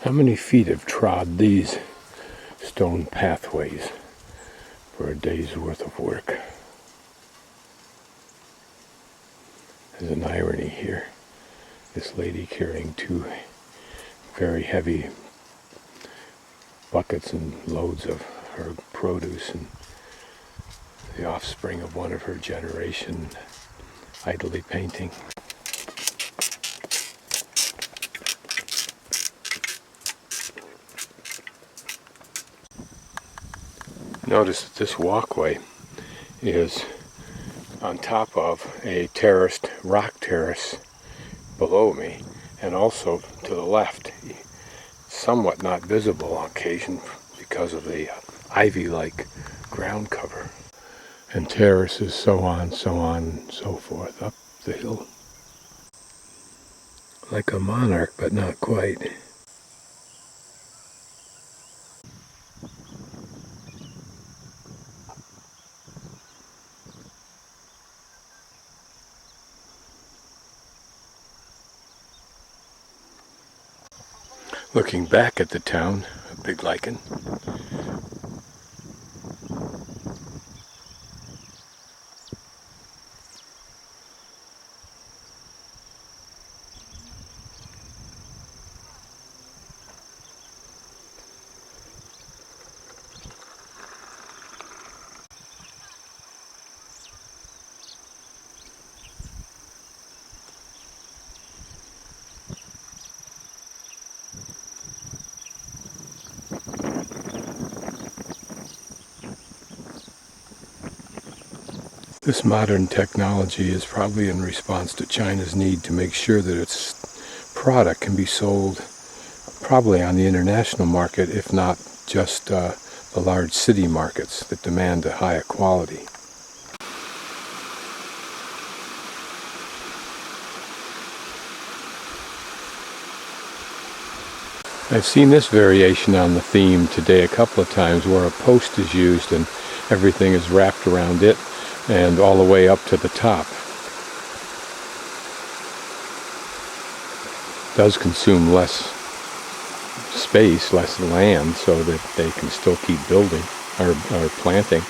How many feet have trod these stone pathways for a day's worth of work? There's an irony here. This lady carrying two very heavy buckets and loads of her produce, and the offspring of one of her generation idly painting. Notice that this walkway is on top of a terraced rock terrace below me, and also to the left, somewhat not visible on occasion because of the ivy-like ground cover. And terraces, so on, so forth, up the hill. Like a monarch, but not quite. Looking back at the town of Big Likeng, this modern technology is probably in response to China's need to make sure that its product can be sold probably on the international market, if not just the large city markets that demand a higher quality. I've seen this variation on the theme today a couple of times, where a post is used and everything is wrapped around it and all the way up to the top. It does consume less space, less land, so that they can still keep building or planting.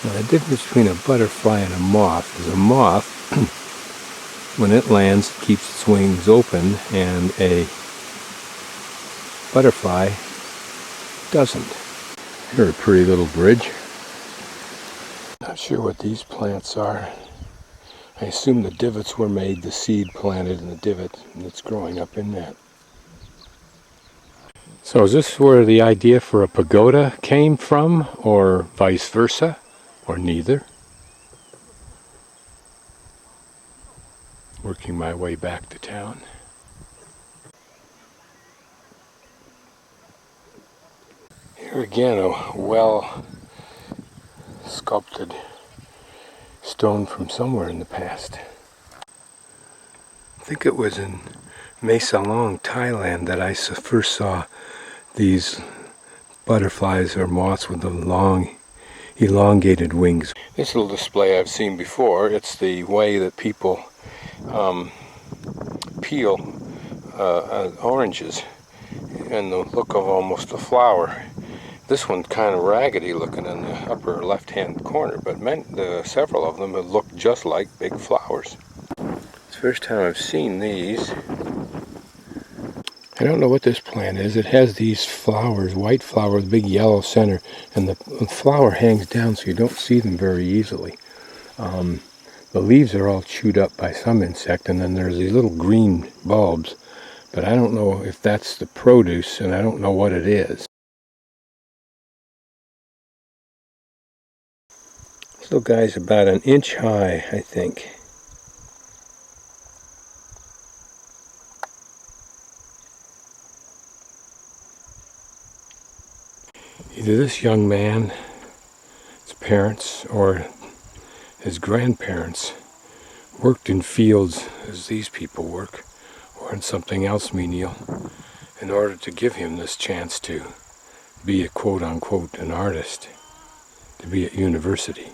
Now, the difference between a butterfly and a moth is a moth, when it lands, it keeps its wings open, and a butterfly doesn't. Here's a pretty little bridge. Not sure what these plants are. I assume the divots were made, the seed planted in the divot, and it's growing up in that. So is this where the idea for a pagoda came from, or vice versa, or neither? Working my way back to town. Here again, a well sculpted stone from somewhere in the past. I think it was in Mae Salong, Thailand, that I first saw these butterflies or moths with the long elongated wings. This little display I've seen before. It's the way that people peel oranges, and the look of almost a flower. This one's kind of raggedy looking in the upper left-hand corner, but several of them have looked just like big flowers. It's the first time I've seen these. I don't know what this plant is. It has these flowers, white flowers, big yellow center, and the flower hangs down so you don't see them very easily. The leaves are all chewed up by some insect, and then there's these little green bulbs, but I don't know if that's the produce, and I don't know what it is. This little guy's about an inch high, I think. Either this young man, his parents, or his grandparents worked in fields as these people work, or in something else menial, in order to give him this chance to be a quote-unquote an artist, to be at university.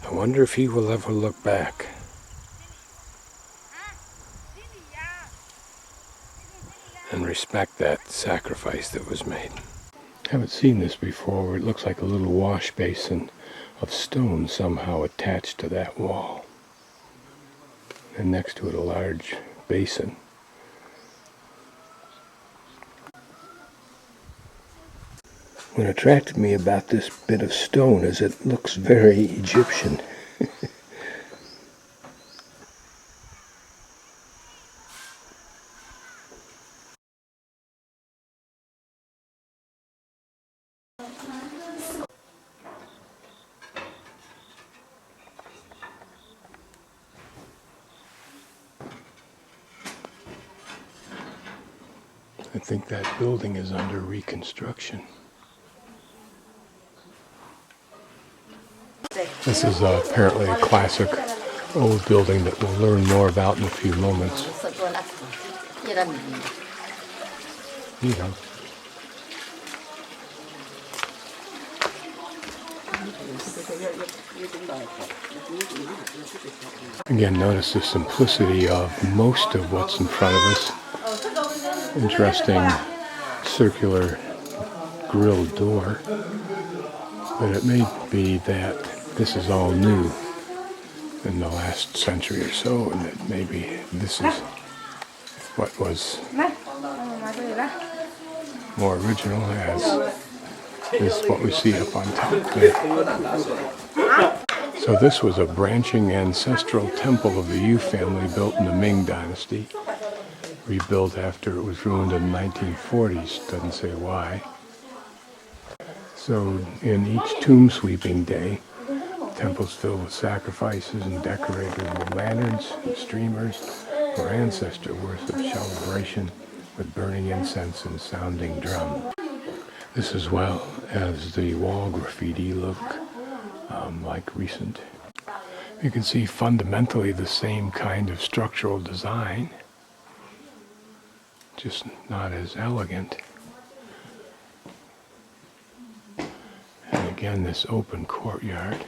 I wonder if he will ever look back. respect that sacrifice that was made. I haven't seen this before, where it looks like a little wash basin of stone somehow attached to that wall. And next to it a large basin. What attracted me about this bit of stone is it looks very Egyptian. I think that building is under reconstruction. This is apparently a classic old building that we'll learn more about in a few moments. Yeah. Again, notice the simplicity of most of what's in front of us. Interesting circular grilled door, but it may be that this is all new in the last century or so, and that maybe this is what was more original, as is what we see up on top there. So this was a branching ancestral temple of the Yu family built in the Ming Dynasty, rebuilt after it was ruined in the 1940s, doesn't say why. So in each tomb sweeping day, temples filled with sacrifices and decorated with lanterns and streamers for ancestor worship celebration with burning incense and sounding drum. This, as well as the wall graffiti, look like recent. You can see fundamentally the same kind of structural design, just not as elegant. And again, this open courtyard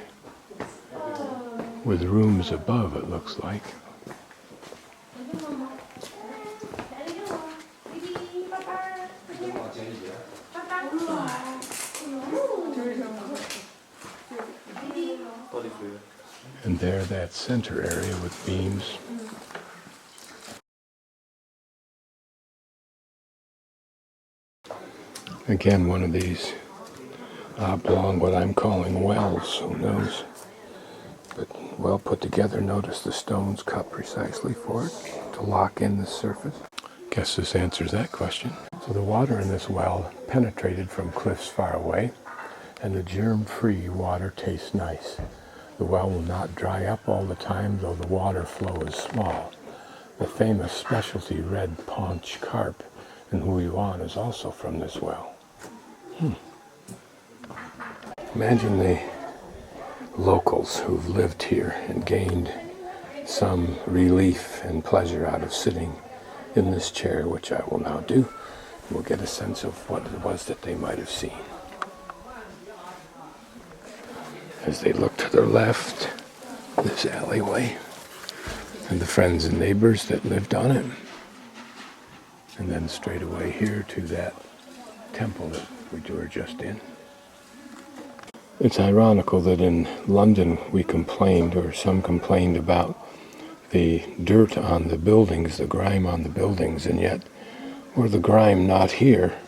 with rooms above, it looks like. And there, that center area with beams. Again, one of these oblong, what I'm calling wells, who knows? But well put together. Notice the stones cut precisely for it to lock in the surface. Guess this answers that question. So the water in this well penetrated from cliffs far away, and the germ-free water tastes nice. The well will not dry up all the time, though the water flow is small. The famous specialty red paunch carp in Huiyuan is also from this well. Imagine the locals who've lived here and gained some relief and pleasure out of sitting in this chair, which I will now do. We'll get a sense of what it was that they might have seen. As they look to their left, this alleyway, and the friends and neighbors that lived on it. And then straight away here to that temple that we were just in. It's ironical that in London we complained, or some complained, about the dirt on the buildings, the grime on the buildings, and yet were the grime not here,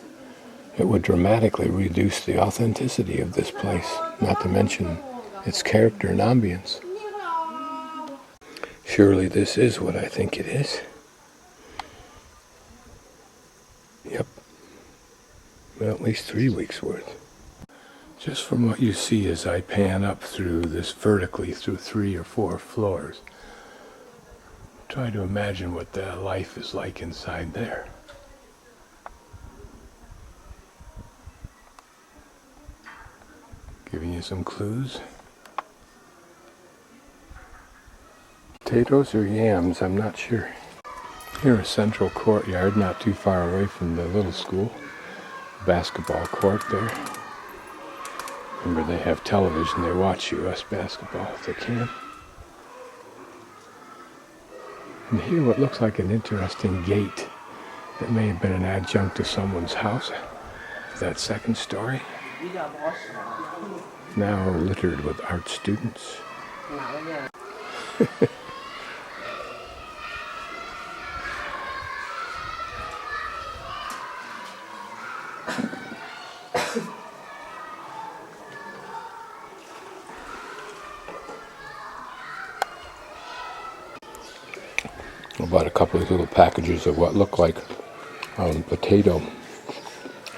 it would dramatically reduce the authenticity of this place, not to mention its character and ambience. Surely this is what I think it is. Yep. Well, at least 3 weeks worth. Just from what you see as I pan up through this vertically through 3 or 4 floors, try to imagine what the life is like inside there. Giving you some clues. Potatoes or yams, I'm not sure. Here, a central courtyard not too far away from the little school. Basketball court there. Remember, they have television. They watch US basketball if they can. And here, what looks like an interesting gate It may have been an adjunct to someone's house. That second story, now littered with art students. I bought a couple of little packages of what look like potato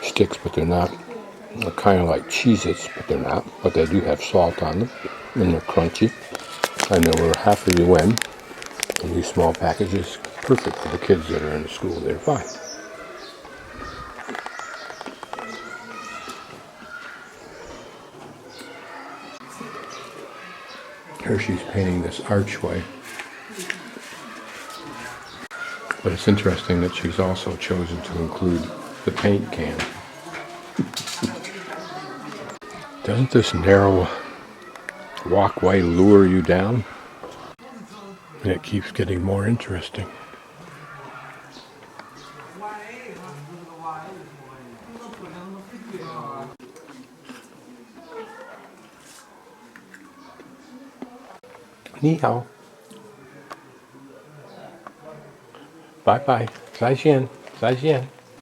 sticks, but they're not. They're kind of like Cheez-Its, but they're not. But they do have salt on them, and they're crunchy. And there were half a yuan in these small packages. Perfect for the kids that are in school. They're fine. Here she's painting this archway. But it's interesting that she's also chosen to include the paint can. Doesn't this narrow walkway lure you down? And it keeps getting more interesting. Ni hao. Bye bye. 再见. 再见.